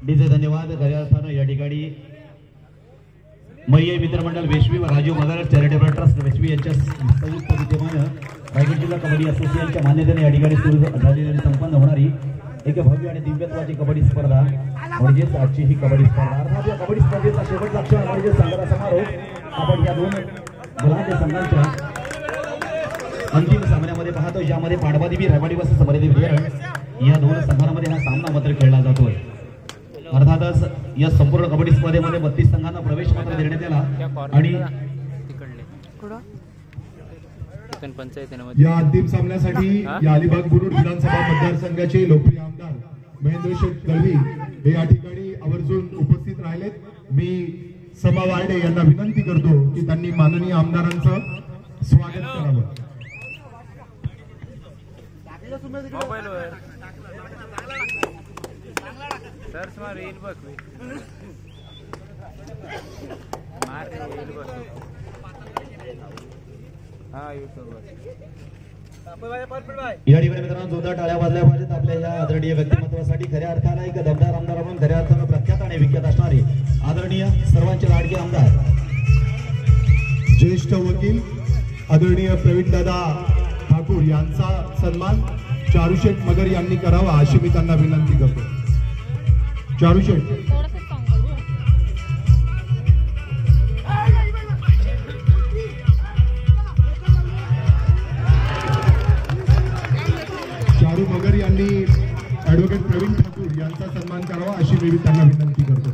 DJ धन्यवाद. खऱ्या अर्थानं या ठिकाणी मय्ये मित्रमंडळ वेशवी व राजीव मगर चॅरिटेबल ट्रस्ट वेशवी यांच्या संयुक्त विद्यमानं रायगड जिल्हा कबड्डी असोसिएशनच्या मान्यतेने या ठिकाणी सुरू झालेली आणि संपन्न होणारी एक भव्य आणि दिव्यत्वाची कबड्डी स्पर्धा म्हणजेच आजची ही कबड्डी स्पर्धा. अर्थात या कबड्डी स्पर्धेचा शेवटचा क्षण म्हणजे संघाचा समारोप आपण या दोन बलाढ्य संघांच्या अंतिम सामन्यामध्ये पाहतो, ज्यामध्ये पाडवादेवी रायवाडी वस समरदेवी विरण या दोन संघांमध्ये हा सामना मात्र खेळला जातोय. अर्थातच या संपूर्ण कबड्डी स्पर्धेमध्ये 32 संघांना प्रवेश मात्र देण्यात आला आणि या अंतिम सामन्यासाठी या अलिबाग बुरुड विधानसभा मतदारसंघाचे लोकप्रिय आमदार महेंद्र शेठ दळवी हे या ठिकाणी आवर्जून उपस्थित राहिलेत. मी समा वार्डे यांना विनंती करतो की त्यांनी माननीय आमदारांचं स्वागत करावं. या ठिकाणी मित्रांनो जोरदार टाळ्या वाजल्या पाहिजेत आपल्या या आदरणीय व्यक्तिमत्वासाठी. खऱ्या अर्थानं एक दमदार आमदार म्हणून खऱ्या अर्थानं प्रख्यात आणि विख्यात असणारे आदरणीय सर्वांचे लाडके आमदार ज्येष्ठ वकील आदरणीय प्रवीण दादा ठाकूर यांचा सन्मान चारुशेठ मगर यांनी करावा अशी मी त्यांना विनंती करतो. चारुशेठ चारू मगर यांनी ऍडव्होकेट प्रवीण ठाकूर यांचा सन्मान करावा अशी मी त्यांना विनंती करतो.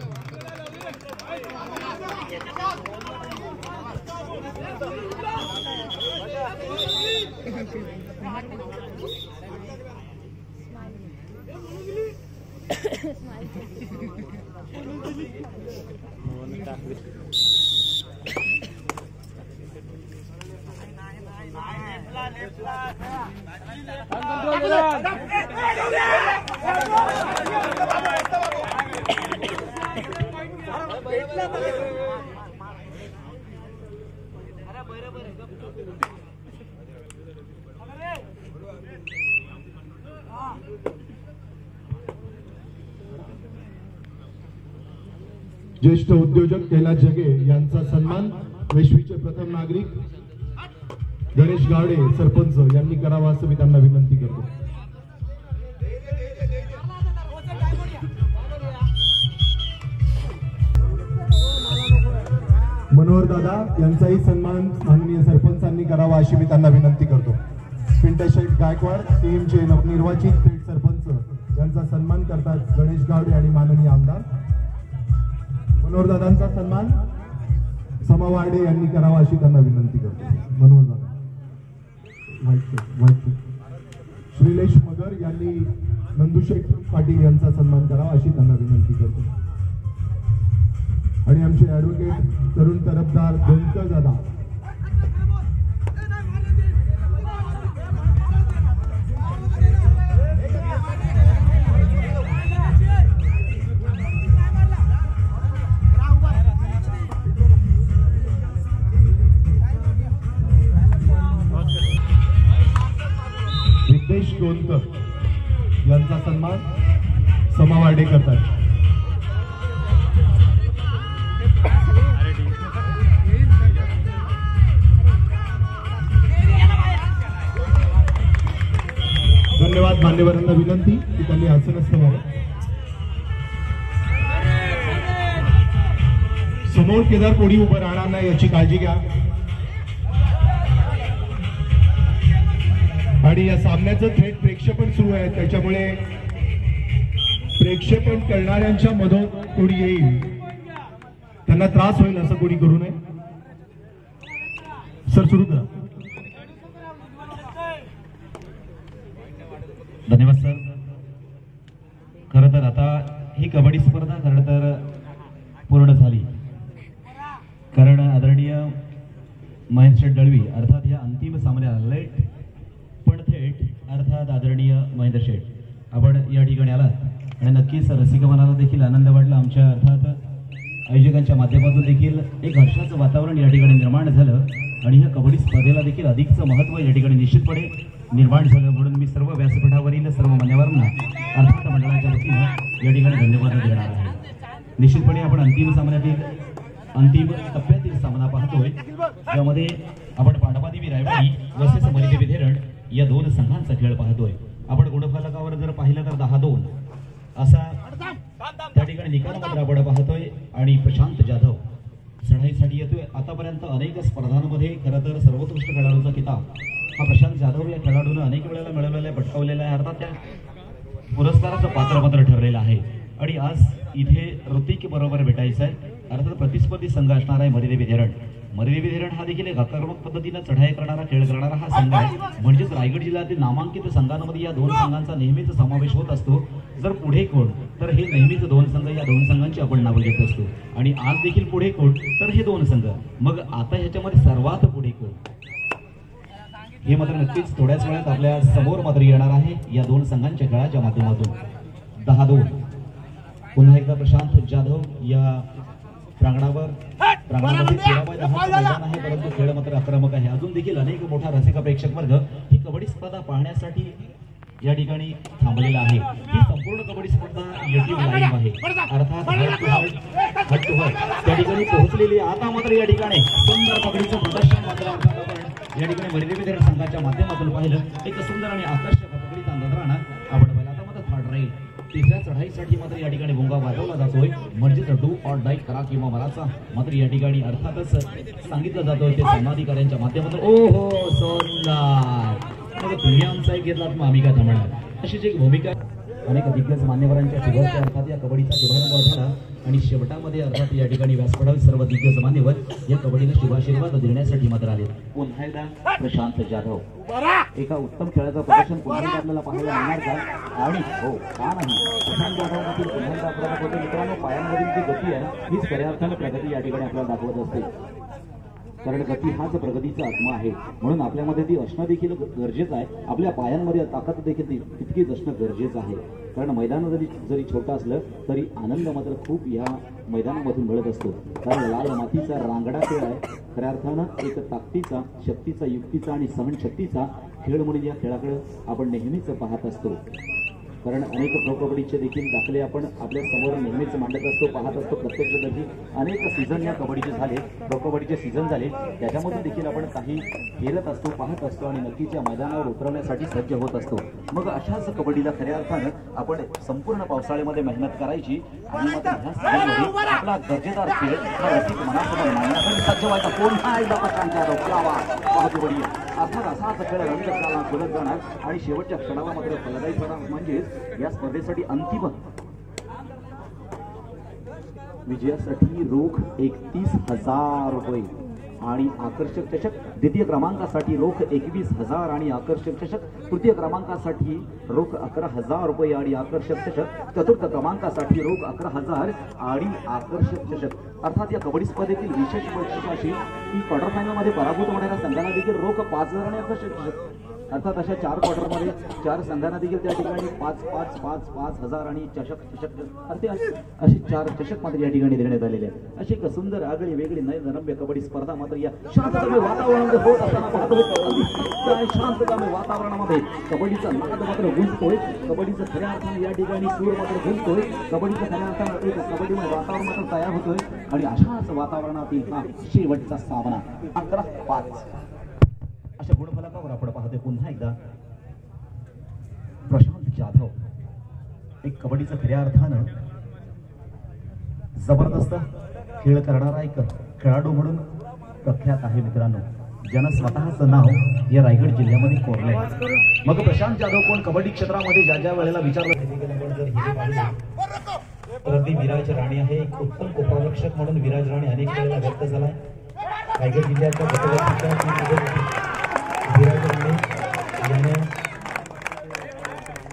ज्येष्ठ उद्योजक कैलास जगे यांचा सन्मान वेशवीचे प्रथम नागरिक गणेश गावडे सरपंच यांनी करावा असं मी त्यांना विनंती करतो. मनोहर दादा यांचाही सन्मान माननीय सरपंचांनी करावा अशी मी त्यांना विनंती करतो. पिंटशेठ गायकवाड टीमचे नवनिर्वाचित थेट सरपंच यांचा सन्मान करतात गणेश गावडे आणि माननीय आमदार. मनोहर दादांचा सन्मान समा वार्डे यांनी करावा अशी त्यांना विनंती करतो. मनोहर दादा श्रीलेश मगर यांनी नंदुशेठ पाटील यांचा सन्मान करावा अशी त्यांना विनंती करतो. आणि आमचे ऍडव्होकेट तरुण तरफदार दोनकर दादा विद्वेश गोंदकर यांचा सन्मान समा वार्डे करतात. धन्यवाद. मान्यवरांना विनंती की त्यांनी आसनस्थ व्हावं. समोर केदार कोणी उभं राहणार नाही याची काळजी घ्या. आणि या सामन्याचं थेट प्रेक्षेपण सुरू आहे, त्याच्यामुळे प्रेक्षेपण करणाऱ्यांच्या मधून कोणी येईल त्यांना त्रास होईल असं कोणी करू नये. सर सुरू करा. धन्यवाद सर. खरं तर आता ही कबड्डी स्पर्धा खरं तर पूर्ण झाली, कारण आदरणीय महेंद्र दळवी अर्थात या अंतिम सामन्याला लेट पण थेट अर्थात आदरणीय महेंद्र शेठ आपण या ठिकाणी आलात आणि नक्कीच रसिकमनाला देखील आनंद वाटला. आमच्या अर्थात आयोजकांच्या माध्यमातून देखील एक हर्षाचं वातावरण या ठिकाणी निर्माण झालं आणि ह्या कबड्डी स्पर्धेला देखील अधिकचं महत्त्व या ठिकाणी निश्चितपणे निर्माण झालं. म्हणून मी सर्व व्यासपीठावरील सर्व मान्यवरांना अर्थात मंडळाच्या वतीनं या ठिकाणी धन्यवाद देणार आहे. निश्चितपणे आपण अंतिम टप्प्यातील सामना पाहतोय, ज्यामध्ये आपण पांडवादेवी रायवाडी वर्सेस मरिदेवी धीरण या दोन संघांचा खेळ पाहतोय. आपण गुणफलकावर जर पाहिलं तर 10-2 असा त्या ठिकाणी निकाल मात्र आपण पाहतोय. आणि प्रशांत जाधव चढाईसाठी येतोय. आतापर्यंत अनेक स्पर्धांमध्ये खरं तर सर्वोत्कृष्ट खेळाडूचा किताब हा प्रशांत जाधव या खेळाडूनं अनेक वेळेला मिळवलेला आहे, पटकावलेला आहे. अर्थात त्या पुरस्काराचं पात्र मात्र ठरलेलं आहे. आणि आज इथे ऋतिक बरोबर भेटायचं आहे. अर्थात प्रतिस्पर्धी संघ असणार आहे मरिदेवी धीरण. मरिदेवी धीरण हा देखील एक आक्रमक पद्धतीने चढाई करणारा खेळ करणारा हा संघ आहे. म्हणजेच रायगड जिल्ह्यातील नामांकित संघांमध्ये या दोन संघांचा नेहमीच समावेश होत असतो. जर पुढे कोण तर हे नेहमीच दोन संघ, या दोन संघांची आपण नावं घेत असतो. आणि आज देखील पुढे कोण तर हे दोन संघ. मग आता ह्याच्यामध्ये सर्वात पुढे कोण हे मात्र नक्कीच थोड्याच वेळात आपल्या समोर मात्र येणार आहे या दोन संघांच्या खेळाच्या माध्यमातून. 10-2 पुन्हा एकदा प्रशांत जाधव या प्रांगणामध्ये 13/10 मैदान आहे, परंतु खेळ मात्र आक्रमक आहे. अजून देखील अनेक मोठा रसिक प्रेक्षक वर्ग ही कबड्डी स्पर्धा पाहण्यासाठी या ठिकाणी थांबलेला आहे. ही संपूर्ण कबड्डी स्पर्धा YouTube लाईव्ह आहे. अर्थात हट टू हट त्या ठिकाणी पोहोचलेली. आता मात्र या ठिकाणी सुंदर कबड्डीचं प्रदर्शन मात्र आपण या ठिकाणी मरिदेवी धीरण संघाच्या माध्यमातून पाहिलं. एक सुंदर आणि आकर्षक कबड्डीचा नजराणा आपण पाहिला. आता मात्र थर्ड राहील तिसऱ्या चढाईसाठी मात्र या ठिकाणी भोंगा वाजवला जातोय. म्हणजेच डू ऑर डाय करा किंवा मराचा मात्र या ठिकाणी अर्थातच सांगितलं जातोय ते समाधिकाऱ्यांच्या माध्यमातून. ओहो सुंदर, मग तुम्ही आमचा एक घेतलात मग आम्ही काय थांबणार, अशी जी भूमिका अनेक दिग्गज मान्यवरांच्या शुभारंभाच्या अर्थात या कबड्डीचा शुभारंभ झाला. आणि शेवटामध्ये अर्थात या ठिकाणी व्यासपीठावर सर्व दिग्गज मान्यवर या कबड्डीला शुभाशीर्वाद देण्यासाठी मात्र आले. पुन्हा एकदा प्रशांत जाधव एका उत्तम खेळाचं प्रदर्शन पुन्हा एकदा आपल्याला पाहायला मिळणार का? आणि हो का नाही, प्रशांत जाधव देखील पुन्हा एकदा आपल्याला होते. मित्रांनो, पायांमधील जी गती आहे हीच खऱ्या अर्थानं प्रगती या ठिकाणी आपल्याला दाखवत असते. कारण गती हाच प्रगतीचा आत्मा आहे. म्हणून आपल्यामध्ये ती असणं देखील गरजेचं आहे. आपल्या पायांमध्ये ताकद देखील तितकीच असणं गरजेचं आहे. कारण मैदान जरी छोटं असलं तरी आनंद मात्र खूप या मैदानामधून मिळत असतो. कारण लाल मातीचा रांगडा खेळ आहे. खऱ्या अर्थानं एक ताकदीचा, शक्तीचा, युक्तीचा आणि सहनशक्तीचा खेळ म्हणून या खेळाकडे आपण नेहमीच पाहत असतो. कारण अनेक प्रो कबड्डीचे देखील दाखले आपण आपल्या समोर नेहमीच मांडत असतो, पाहत असतो. प्रत्यक्षदर्शी अनेक सीझन या कबड्डीचे झाले, प्रो कबड्डीचे सीझन झाले, त्याच्यामधून देखील आपण काही खेळत असतो, पाहत असतो आणि नक्कीच या मैदानावर उतरवण्यासाठी सज्ज होत असतो. मग अशाच कबड्डीला खऱ्या अर्थानं आपण संपूर्ण पावसाळ्यामध्ये मेहनत करायची आणि मात्र ह्या सीझनमध्ये आपला दर्जेदार खेळ हा रसिक मनासमोर मांडण्यासाठी सज्ज व्हायचा. पुन्हा एकदा प्रशांत जाधव कबड्डी अर्थात असाच खेळ रंगत जाणार, फुलत जाणार आणि शेवटच्या क्षणाला मात्र फलदायीपणा म्हणजेच या स्पर्धेसाठी अंतिम विजयासाठी रोख 31,000 रुपये आणि आकर्षक चषक. द्वितीय क्रमांकासाठी रोख 21,000 आणि आकर्षक चषक. तृतीय क्रमांकासाठी रोख 11,000 रुपये आणि आकर्षक चषक. चतुर्थ क्रमांकासाठी रोख 11,000 आणि आकर्षक चषक. अर्थात या कबड्डी स्पर्धेतील विशेष वैशिष्ट्य अशी की क्वार्टर फायनलमध्ये पराभूत होणाऱ्या संघांना देखील रोख 5,000 आणि आकर्षक चषक. अर्थात अशा 4 क्वार्टरमध्ये 4 संघांना देखील त्या ठिकाणी 5,000 आणि चषक असे 4 चषक मात्र या ठिकाणी देण्यात आलेले आहेत. अशी एक सुंदर आगळी वेगळी नयनरम्य कबड्डी स्पर्धा मात्र या शांततामय वातावरणामध्ये होत असताना पाहतो. शांततामय वातावरणामध्ये कबड्डीचा नाद मात्र गुंजतोय. कबड्डीचं खऱ्या अर्थाने या ठिकाणी सूर मात्र गुंजतोय. कबड्डीचं खऱ्या अर्थानं एक कबड्डीमय वातावरण मात्र तयार होतोय. आणि अशाच वातावरणातील हा शेवटचा सामना 11-5 अशा गुणफलकावर आपण पाहतोय. पुन्हा एकदा प्रशांत जाधव एक कबड्डीचं खऱ्या अर्थानं जबरदस्त खेळ करणारा एक खेळाडू म्हणून प्रख्यात आहे. मित्रांनो, ज्यानं स्वतःचं नाव या रायगड जिल्ह्यामध्ये कोरलंय. मग प्रशांत जाधव कोण? कबड्डी क्षेत्रामध्ये ज्या ज्या वेळेला विचारलं तर ती विराज राणे आहे. एक उत्तम उपरक्षक म्हणून विराज राणे अनेक वेळेला व्यक्त झालाय. रायगड जिल्ह्याच्या विराज राणे याने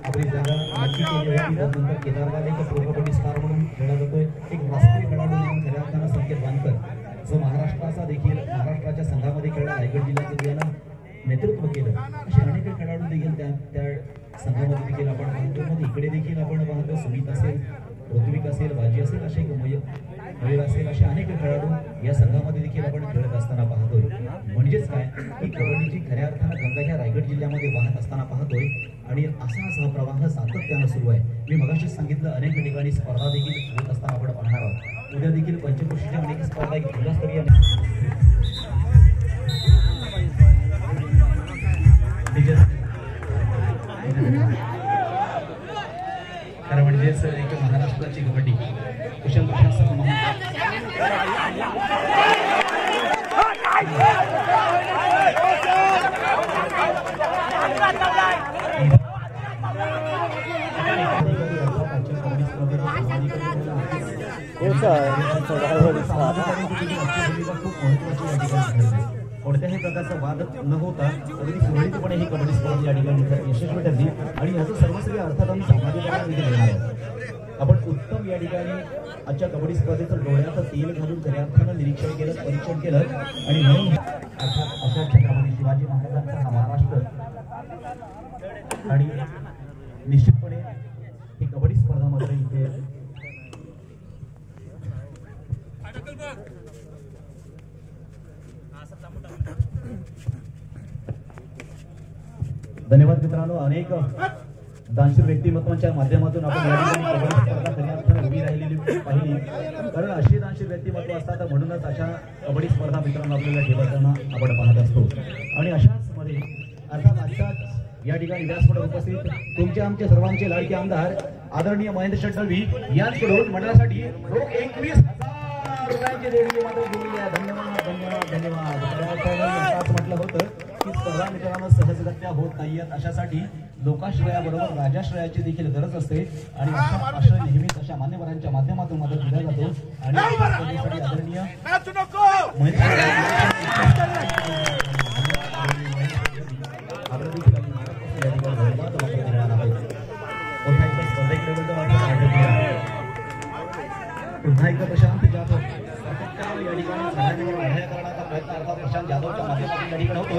आपली जागा नक्की केली होती. त्यानंतर केदारनाथ एक प्रो कबड्डी स्टार म्हणून खेळला जातोय. एक राष्ट्रीय खेळाडू म्हणून खऱ्या अर्थानं संकेत वानकर जो महाराष्ट्राच्या संघामध्ये खेळला, रायगड जिल्ह्याचं यानं नेतृत्व केलं. असे अनेक खेळाडू देखील त्या संघामध्ये देखील आपण पाहतो. मग इकडे देखील आपण पाहतो सुमित असेल, ऋत्विक असेल, बाजी असेल, असे मयूर असेल, असे अनेक खेळाडू या संघामध्ये देखील आपण खेळत असताना पाहतोय. म्हणजेच काय की कबड्डीची खऱ्या अर्थानं गंगा ह्या रायगड जिल्ह्यामध्ये वाहत असताना पाहतोय. आणि असा प्रवाह सातत्यानं सुरू आहे. मी मगाशीच सांगितलं अनेक ठिकाणी स्पर्धा देखील होत असताना आपण पाहणार आहोत. उद्या देखील पंचक्रोशीच्या अनेक स्पर्धा जिल्हास्तरीय खरं म्हणजेच एक महाराष्ट्राची कबड्डी कुशल प्रशासक कोणत्याही प्रकारचा वाद न होता अगदी सुरळीतपणे ही कबड्डी स्पर्धा या ठिकाणी यशस्वी ठरली आणि याचं सर्वस्वी अर्थात आम्ही सामाजिकांना देखील देणार आहोत. आपण उत्तम या ठिकाणी आजच्या कबड्डी स्पर्धेचं डोळ्यात तेल घालून खऱ्या अर्थानं निरीक्षण केलं, परीक्षण केलं आणि म्हणून अर्थात अशा छत्रपती शिवाजी महाराजांचा हा महाराष्ट्र आणि निश्चितपणे ही कबड्डी स्पर्धा मात्र इथे धन्यवाद मित्रांनो. अनेक दानशूर व्यक्तिमत्वांच्या माध्यमातून आपण या ठिकाणी कबड्डी स्पर्धा खऱ्या अर्थाने उभी राहिलेली पाहिली. कारण अशी दानशूर व्यक्तिमत्व असतात म्हणूनच अशा कबड्डी स्पर्धा मित्रांनो आपल्याला ठेवताना आपण पाहत असतो. आणि अशाच मध्ये अर्थात आजच्याच या ठिकाणी व्यासपीठावर उपस्थित तुमचे आमचे सर्वांचे लाडके आमदार आदरणीय महेंद्र शेट्टी यांच्याकडून मंडळासाठी रोख 21,000 रुपयांची देणगी मात्र दिलेली आहे. धन्यवाद धन्यवाद धन्यवाद. म्हटलं होतं की स्पर्धा मित्रांनो सहजगत्या होत नाहीयेत. अशासाठी लोकाश्रयाबरोबर राजाश्रयाची देखील गरज असते आणि आश्रय नेहमीच अशा मान्यवरांच्या माध्यमातून मदत दिला जातो. आणि आदरणीय पुन्हा एकदा प्रशांत जाधव या ठिकाणी करण्याचा प्रयत्न अर्थात प्रशांत जाधवच्या माध्यमातून या ठिकाणी होतो.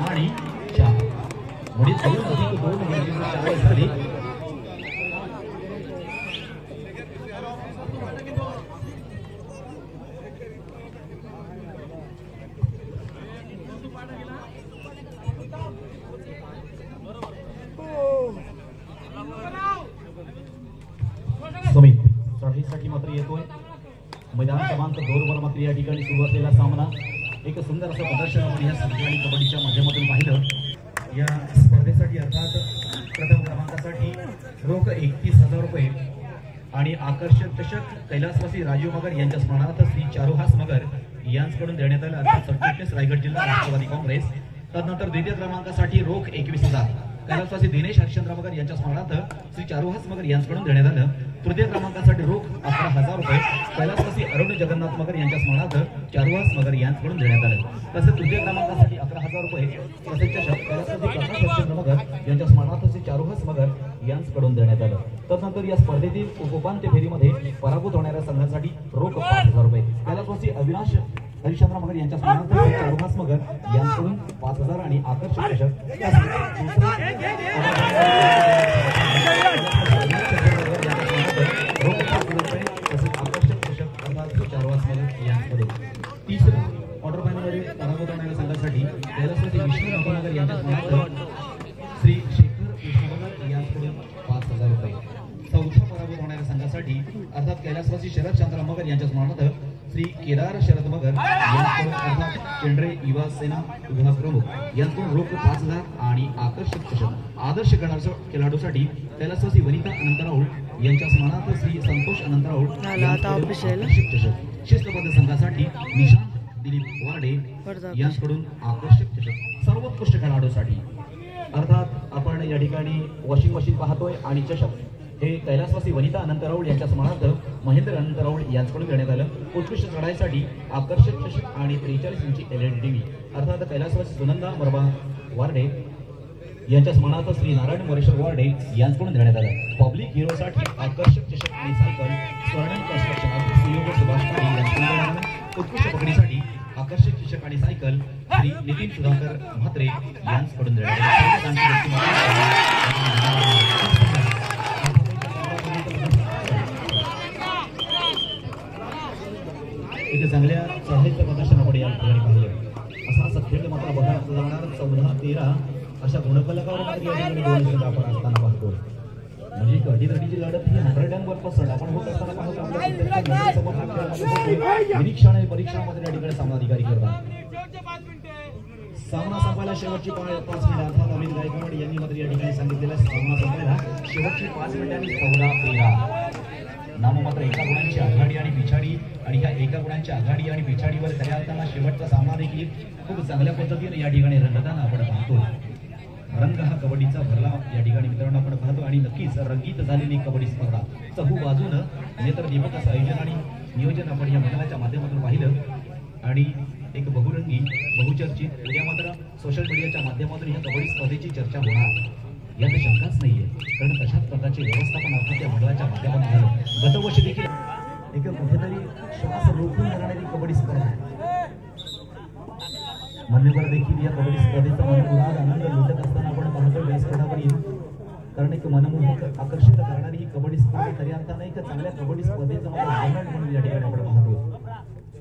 आणि मुळीच दोन झाली. सुमित चढाईसाठी मात्र येतोय. मैदान क्रमांक 2 वर मात्र या ठिकाणी सुरू असलेला सामना एक सुंदर असं प्रदर्शन आपण या ठिकाणी कबड्डीच्या माध्यमातून पाहिलं. या स्पर्धेसाठी अर्थात प्रथम क्रमांकासाठी रोख 31,000 रुपये आणि आकर्षक चषक कैलासवासी राजीव मगर यांच्या स्मरणार्थ श्री चारुहास मगर यांच्याकडून देण्यात आलं. अर्थात सरचिटणीस रायगड जिल्हा राष्ट्रवादी काँग्रेस. त्यानंतर द्वितीय क्रमांकासाठी रोख 21,000 कैलासवासी दिनेश हरिश्चंद्र मगर यांच्या स्मरणार्थ श्री चारुहास मगर यांच्याकडून देण्यात आलं. तृतीय क्रमांकासाठी रोख 11,000 रुपये कैलासवासी अरुण जगन्नाथ मगर यांच्या स्मरणार्थ चारुहास मगर यांच्याकडून देण्यात आलं. तसेच तृतीय क्रमांकासाठी 11,000 रुपये तसेच चषक कैलासवासी प्रकाश हरिश्चंद्र मगर यांच्या स्मरणार्थ श्री चारुहास मगर यांच्याकडून देण्यात आलं. तदनंतर या स्पर्धेतील उपउपांत्य फेरीमध्ये पराभूत होणाऱ्या संघांसाठी रोख 5,000 रुपये कैलासवासी अविनाश हरिश्चंद्र मगर यांच्या स्मरणार्थ चारुहास मगर यांच्याकडून 5,000 आणि आकर्षक चषक तिसरं क्वार्टर फायनलमध्ये पराभूत होणाऱ्या संघासाठी कैलासवासी विष्णू नगर यांच्या स्मरणार्थ श्री शेखर विष्णू यांच्याकडून 5,000 रुपये. चौथा पराभूत होणाऱ्या संघासाठी अर्थात कैलासवासी शरद चंद्र मगर यांच्या स्मरणार्थ श्री केदार शरद मगर यांच्याकडून अर्थात केंद्रे युवा सेना विभाग प्रमुख यांच्याकडून रोख 5,000 आणि आकर्षक चषक. आदर्श खेळाडूसाठी कैलासवासी वनिता अनंत राऊळ यांच्या स्मरणार्थ श्री संतोष अनंत राऊळ आकर्षक चषक. शिस्तबद्ध संघासाठी निशांत दिलीप वार्डे यांच्याकडून आकर्षक चषक. सर्वोत्कृष्ट खेळाडूसाठी अर्थात आपण या ठिकाणी वॉशिंग मशीन पाहतोय आणि चषक हे कैलासवासी वनिता अनंत राऊळ यांच्या स्मरणार्थ महेंद्र अनंत राऊळ यांच्याकडून देण्यात आलं. उत्कृष्ट चढाईसाठी आकर्षक चषक आणि 43 इंची LED टीव्ही अर्थात कैलासवासी सुनंदा मरबा वार्डे यांच्या स्मरणार्थ श्री नारायण मोरेश्वर वार्डे यांच्याकडून देण्यात आलं. पब्लिक हिरोसाठी आकर्षक चषक आणि सायकल स्वर्णन कन्स्ट्रक्शन सहयोग सुभाष पाटील यांच्याकडून देण्यात आलं. उत्कृष्ट पकडीसाठी आकर्षक चषक आणि सायकल श्री नितीन सुधाकर म्हात्रे यांच्याकडून देण्यात आलं. एक चांगल्या चढाईचं प्रदर्शन आपण या ठिकाणी पाहिलं. असा सध्या मात्र बघा जाणार 14-13 अशा गुणफलकावर मात्र या ठिकाणी दोन संघ आपण असताना पाहतो. म्हणजे कधीतरीची लढत ही 100% आपण होत असताना पाहतो. आपल्या निरीक्षण आणि परीक्षणामध्ये या ठिकाणी सामना अधिकारी करतात. सामना संपायला शेवटची 5 मिनिट अर्थात अमित गायकवाड यांनी मात्र या ठिकाणी सांगितलेला सामना संपायला शेवटची 5 मिनिटांनी 14-13 नाममात्र एका गुणांची आघाडी आणि पिछाडी आणि ह्या एका गुणांची आघाडी आणि पिछाडीवर खऱ्या अर्थानं शेवटचा सामना देखील खूप चांगल्या पद्धतीने या ठिकाणी रंगताना आपण पाहतो. रंग हा कबड्डीचा भरला या ठिकाणी मित्रांनो आपण पाहतो आणि नक्कीच रंगीत झालेली कबड्डी स्पर्धा चहू बाजूनं नेत्र दीपक असं आयोजन आणि नियोजन आपण या मंडळाच्या माध्यमातून पाहिलं आणि एक बहुरंगी बहुचर्चित उद्या मात्र सोशल मीडियाच्या माध्यमातून या कबड्डी स्पर्धेची चर्चा होणार यात शंकाच नाहीये. कारण तशाच प्रकारचे व्यवस्थापन अर्थात या मंडळाच्या माध्यमातून झालं. गतवर्षी देखील एक कुठेतरी श्वास रोखून जाणारी कबड्डी स्पर्धा मान्यवर देखील या कबड्डी स्पर्धेचा मनमुराद आनंद लुटत असताना आपण पाहतो व्यासपीठावरील. कारण एक मनमोहक आकर्षित करणारी ही कबड्डी स्पर्धा खऱ्या अर्थानं एक चांगल्या कबड्डी स्पर्धेचं ब्रँड म्हणून या ठिकाणी आपण पाहतो.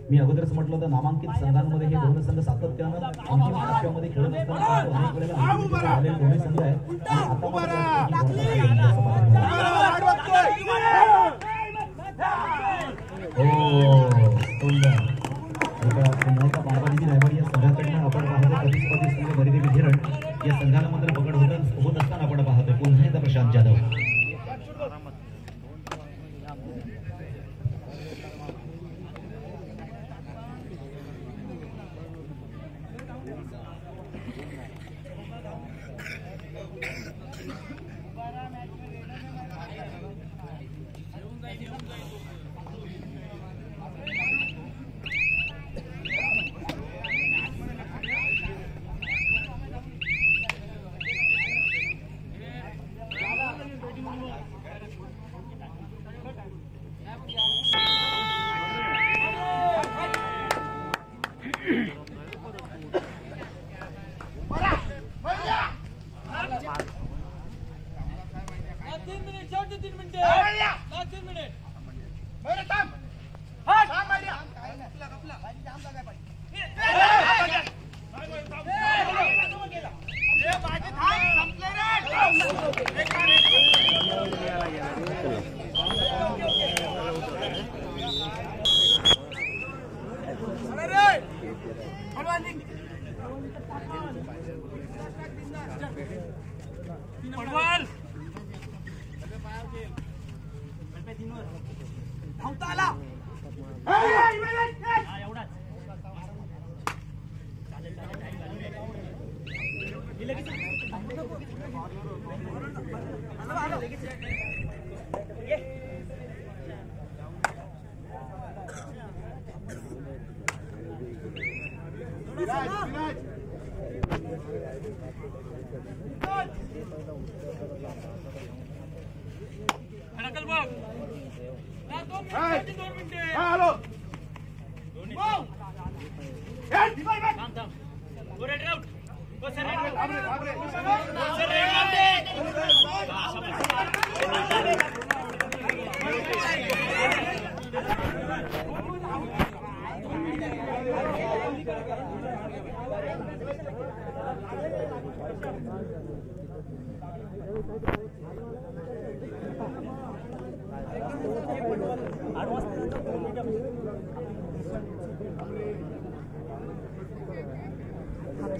मी अगोदरच म्हटलं तर नामांकित संघांमध्ये हे दोन संघ सातत्यानं अंतिम टप्प्यामध्ये खेळत असताना अनेक वेळेला झालेले दोन्ही संघ आहेत आणि आता या संघाकडनं आपण पाहतो प्रतिस्पर्धी संघ बरीदेवी धीरण या संघाला मात्र पकड होत असताना आपण पाहतोय पुन्हा एकदा प्रशांत जाधव.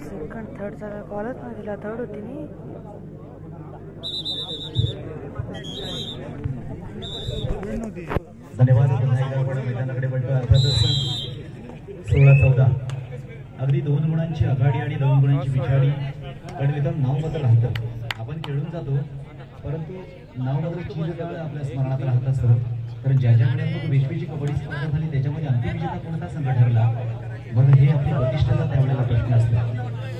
सेकंड थर्ड चा कॉलच नाही दिला. थर्ड होती मी. धन्यवाद. मैदानाकडे पडतो. अर्थातच 16-14 अगदी 2 गुणांची आघाडी आणि 2 गुणांची पिछाडी. पण मित्रांनो नाव मात्र राहतं. आपण खेळून जातो परंतु नाव मात्र चिरकाळ आपल्या स्मरणात राहत असतं. कारण ज्या ज्यामुळे विश्वाची कबड्डी स्पर्धा झाली त्याच्यामध्ये अंतिम विजेता कोणता संघ ठरला बघ हे आपली प्रतिष्ठेचा त्यावेळेला प्रश्न असतो.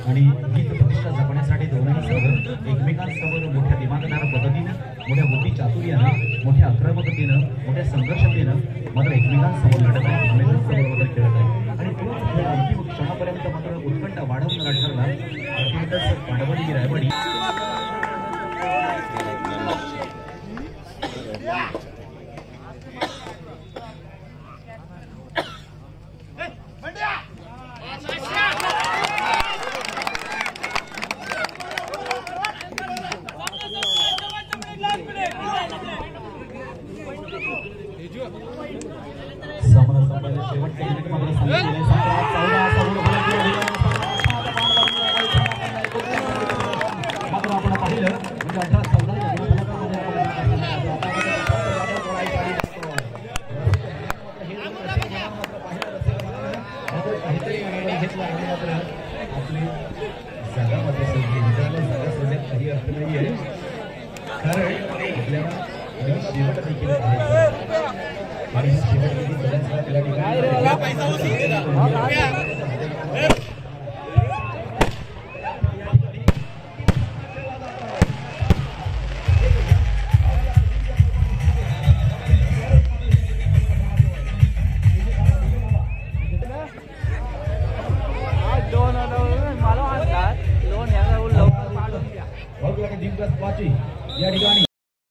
आणि हीच प्रतिष्ठा जपण्यासाठी दोनही संघ एकमेकांसमोर मोठ्या दिमागदार पद्धतीनं मोठ्या बुद्धी चातुर्यानं मोठ्या आक्रमकतेनं मोठ्या संघर्षतेनं मात्र एकमेकांसमोर लढत आहे. एकमेकांसमोर मात्र खेळत आहे आणि तोच खेळ अंतिम क्षणापर्यंत मात्र उत्कंठा वाढवणारा ठरला. अर्थातच पांडवडी रायवाडी नाहीये कारण आपल्याला शेवट देखील आहे. आणि हा शेवट देखील बऱ्याचदा या ठिकाणी